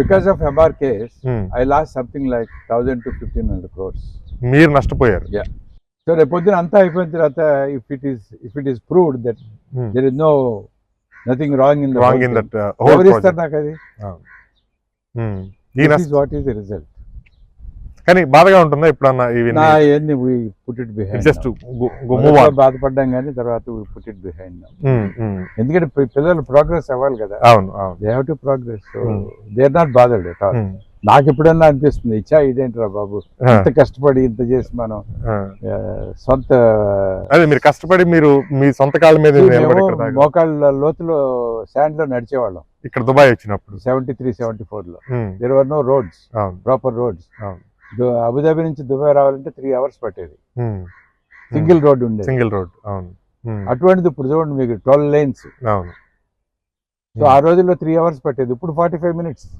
Because of MR case I lost something like 1000 to 1500 crores. మీరు నష్టపోయారు. So రేపు పొద్దున అంతా అయిపోయిన తర్వాత if it is proved that there is no nothing wrong in that ఎవరు ఇస్తారు నాకు అది? What is the result? కానీ బాధగా ఉంటుందా ఎప్పుడన్నా? జస్ట్ బాధపడ్డాం కానీ తర్వాత పుట్ ఇట్ బిహైండ్. ఎందుకంటే పిల్లలు ప్రోగ్రెస్ అవ్వాలి కదా. అవును, they have to progress. So they are not bothered at all. నాకు ఎప్పుడన్నా అనిపిస్తుంది, ఇచ్చా ఇదేంట్రా బాబు, ఇంత కష్టపడి ఇంత చేసి మనం సొంత అదే మీరు కష్టపడి మీరు మీ సొంత కాళ్ళ మీద మోకాళ్ళ లోతులో శాండ్ లో నడిచేవాళ్ళం ఇక్కడ దుబాయ్ వచ్చినప్పుడు 73, 74 లో. There were no roads, proper roads. Abu Dhabi నుంచి దుబాయ్ రావాలంటే 3 hours పట్టేది. సింగిల్ రోడ్ ఉండేది. Single road. అవును. అటువంటిది ఇప్పుడు చూడండి మీకు 12 lanes. అవును. సో ఆ రోజుల్లో 3 hours పట్టేది, ఇప్పుడు 45 minutes.